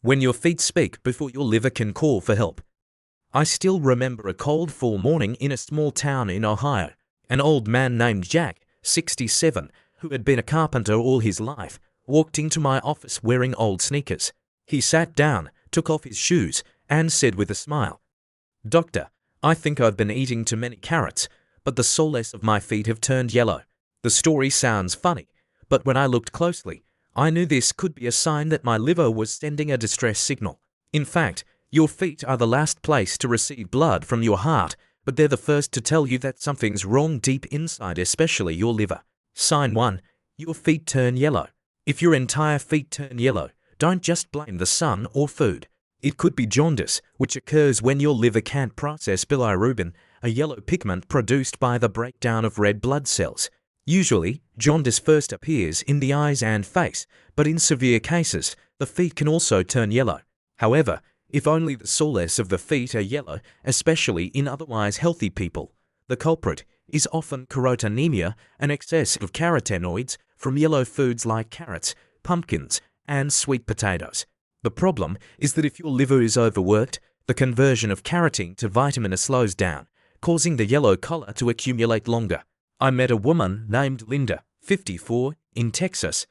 When your feet speak before your liver can call for help. I still remember a cold fall morning in a small town in Ohio. An old man named Jack, 67, who had been a carpenter all his life, walked into my office wearing old sneakers. He sat down, took off his shoes, and said with a smile, "Doctor, I think I've been eating too many carrots, but the soles of my feet have turned yellow." The story sounds funny, but when I looked closely, I knew this could be a sign that my liver was sending a distress signal. In fact, your feet are the last place to receive blood from your heart, but they're the first to tell you that something's wrong deep inside, especially your liver. Sign 1. Your feet turn yellow. If your entire feet turn yellow, don't just blame the sun or food. It could be jaundice, which occurs when your liver can't process bilirubin, a yellow pigment produced by the breakdown of red blood cells. Usually, jaundice first appears in the eyes and face, but in severe cases, the feet can also turn yellow. However, if only the soles of the feet are yellow, especially in otherwise healthy people, the culprit is often carotenemia, an excess of carotenoids from yellow foods like carrots, pumpkins, and sweet potatoes. The problem is that if your liver is overworked, the conversion of carotene to vitamin slows down, causing the yellow color to accumulate longer. I met a woman named Linda, 54, in Texas,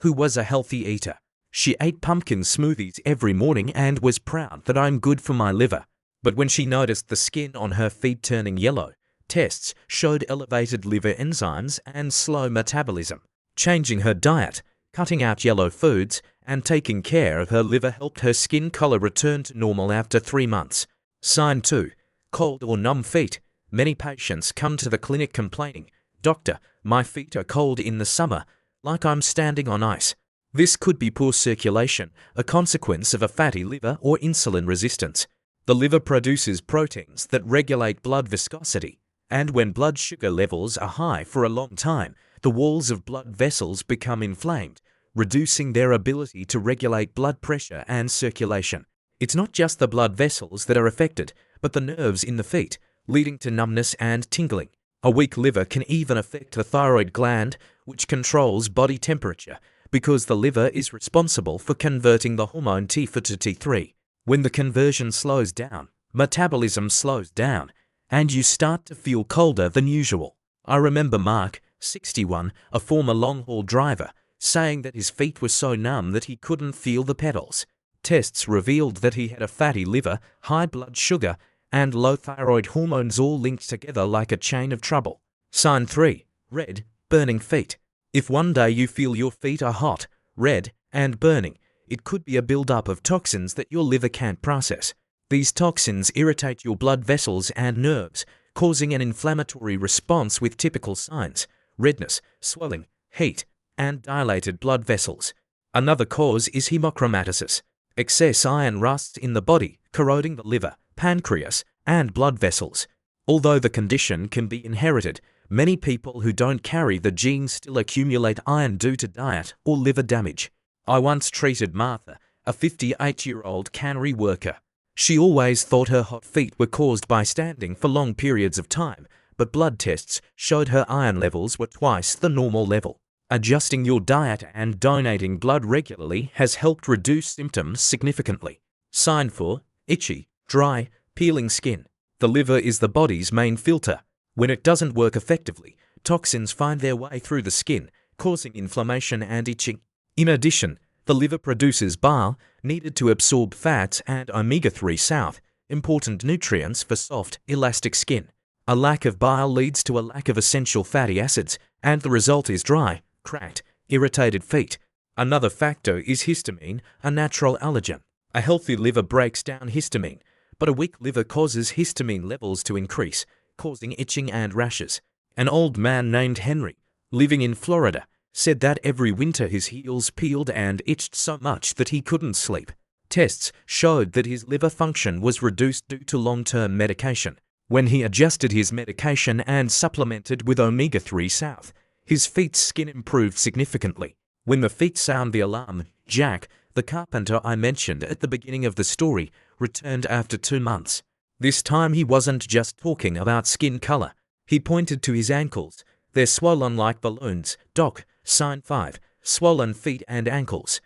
who was a healthy eater. She ate pumpkin smoothies every morning and was proud that I'm good for my liver. But when she noticed the skin on her feet turning yellow, tests showed elevated liver enzymes and slow metabolism. Changing her diet, cutting out yellow foods, and taking care of her liver helped her skin color return to normal after 3 months. Sign 2. Cold or numb feet. Many patients come to the clinic complaining, "Doctor, my feet are cold in the summer, like I'm standing on ice." This could be poor circulation, a consequence of a fatty liver or insulin resistance. The liver produces proteins that regulate blood viscosity, and when blood sugar levels are high for a long time, the walls of blood vessels become inflamed, reducing their ability to regulate blood pressure and circulation. It's not just the blood vessels that are affected, but the nerves in the feet, leading to numbness and tingling. A weak liver can even affect the thyroid gland, which controls body temperature, because the liver is responsible for converting the hormone T4 to T3. When the conversion slows down, metabolism slows down, and you start to feel colder than usual. I remember Mark, 61, a former long-haul driver, saying that his feet were so numb that he couldn't feel the pedals. Tests revealed that he had a fatty liver, high blood sugar, and low thyroid hormones all linked together like a chain of trouble. Sign 3. Red, burning feet. If one day you feel your feet are hot, red, and burning, it could be a buildup of toxins that your liver can't process. These toxins irritate your blood vessels and nerves, causing an inflammatory response with typical signs: redness, swelling, heat, and dilated blood vessels. Another cause is hemochromatosis. Excess iron rusts in the body, corroding the liver, pancreas, and blood vessels. Although the condition can be inherited, many people who don't carry the gene still accumulate iron due to diet or liver damage. I once treated Martha, a 58-year-old cannery worker. She always thought her hot feet were caused by standing for long periods of time, but blood tests showed her iron levels were twice the normal level. Adjusting your diet and donating blood regularly has helped reduce symptoms significantly. Sign 4. Itchy, dry, peeling skin. The liver is the body's main filter. When it doesn't work effectively, toxins find their way through the skin, causing inflammation and itching. In addition, the liver produces bile, needed to absorb fats and omega-3 south, important nutrients for soft, elastic skin. A lack of bile leads to a lack of essential fatty acids, and the result is dry, cracked, irritated feet. Another factor is histamine, a natural allergen. A healthy liver breaks down histamine, but a weak liver causes histamine levels to increase, causing itching and rashes. An old man named Henry, living in Florida, said that every winter his heels peeled and itched so much that he couldn't sleep. Tests showed that his liver function was reduced due to long-term medication. When he adjusted his medication and supplemented with omega-3 south, his feet's skin improved significantly. When the feet sound the alarm, Jack, the carpenter I mentioned at the beginning of the story, returned after 2 months. This time he wasn't just talking about skin color. He pointed to his ankles. "They're swollen like balloons, Doc." Sign 5. Swollen feet and ankles.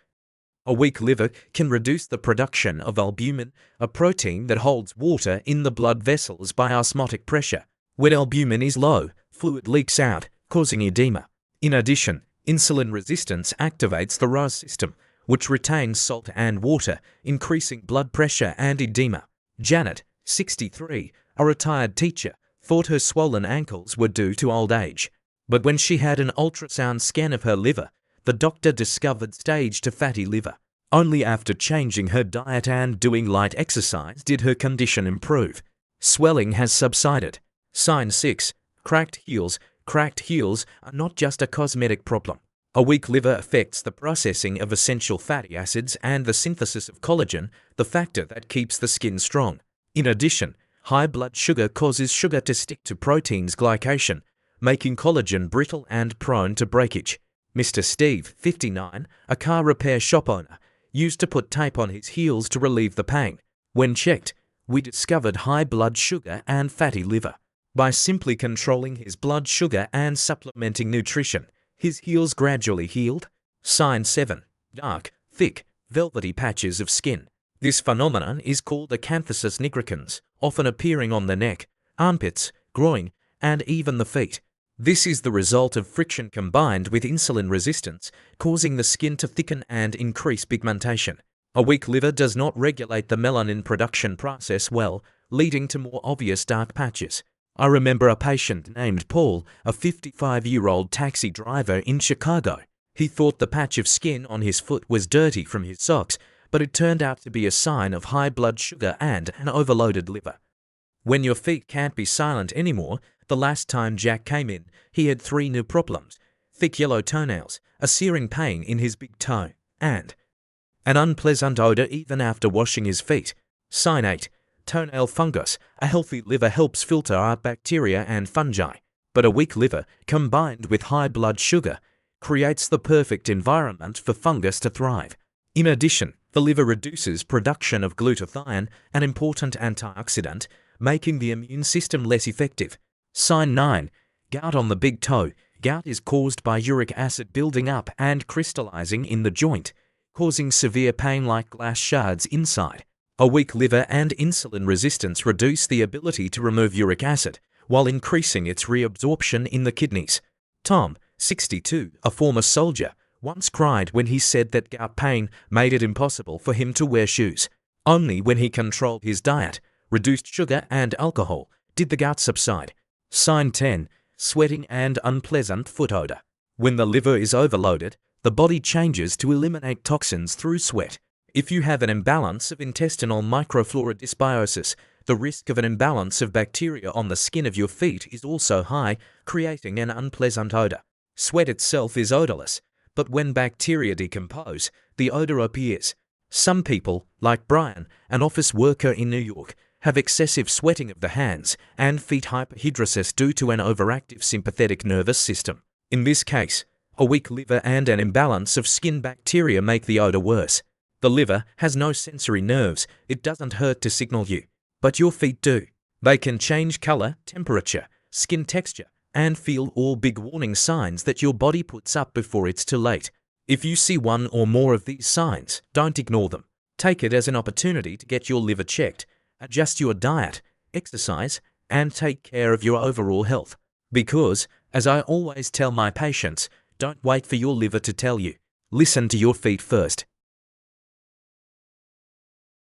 A weak liver can reduce the production of albumin, a protein that holds water in the blood vessels by osmotic pressure. When albumin is low, fluid leaks out, causing edema. In addition, insulin resistance activates the RAS system, which retains salt and water, increasing blood pressure and edema. Janet, 63, a retired teacher, thought her swollen ankles were due to old age. But when she had an ultrasound scan of her liver, the doctor discovered stage 2 fatty liver. Only after changing her diet and doing light exercise did her condition improve. Swelling has subsided. Sign 6. Cracked heels. Cracked heels are not just a cosmetic problem. A weak liver affects the processing of essential fatty acids and the synthesis of collagen, the factor that keeps the skin strong. In addition, high blood sugar causes sugar to stick to proteins glycation, making collagen brittle and prone to breakage. Mr. Steve, 59, a car repair shop owner, used to put tape on his heels to relieve the pain. When checked, we discovered high blood sugar and fatty liver. By simply controlling his blood sugar and supplementing nutrition, his heels gradually healed. Sign 7. Dark, thick, velvety patches of skin. This phenomenon is called acanthosis nigricans, often appearing on the neck, armpits, groin, and even the feet. This is the result of friction combined with insulin resistance, causing the skin to thicken and increase pigmentation. A weak liver does not regulate the melanin production process well, leading to more obvious dark patches. I remember a patient named Paul, a 55-year-old taxi driver in Chicago. He thought the patch of skin on his foot was dirty from his socks, but it turned out to be a sign of high blood sugar and an overloaded liver. When your feet can't be silent anymore, the last time Jack came in, he had 3 new problems: thick yellow toenails, a searing pain in his big toe, and an unpleasant odor even after washing his feet. Sign 8. Toenail fungus. A healthy liver helps filter out bacteria and fungi, but a weak liver, combined with high blood sugar, creates the perfect environment for fungus to thrive. In addition, the liver reduces production of glutathione, an important antioxidant, making the immune system less effective. Sign 9. Gout on the big toe. Gout is caused by uric acid building up and crystallizing in the joint, causing severe pain like glass shards inside. A weak liver and insulin resistance reduce the ability to remove uric acid, while increasing its reabsorption in the kidneys. Tom, 62, a former soldier, once cried when he said that gout pain made it impossible for him to wear shoes. Only when he controlled his diet, reduced sugar and alcohol, did the gout subside. Sign 10. Sweating and unpleasant foot odor. When the liver is overloaded, the body changes to eliminate toxins through sweat. If you have an imbalance of intestinal microflora dysbiosis, the risk of an imbalance of bacteria on the skin of your feet is also high, creating an unpleasant odor. Sweat itself is odorless, but when bacteria decompose, the odor appears. Some people, like Brian, an office worker in New York, have excessive sweating of the hands and feet hyperhidrosis due to an overactive sympathetic nervous system. In this case, a weak liver and an imbalance of skin bacteria make the odor worse. The liver has no sensory nerves. It doesn't hurt to signal you, but your feet do. They can change color, temperature, skin texture, and feel all big warning signs that your body puts up before it's too late. If you see one or more of these signs, don't ignore them. Take it as an opportunity to get your liver checked, adjust your diet, exercise, and take care of your overall health. Because, as I always tell my patients, don't wait for your liver to tell you. Listen to your feet first.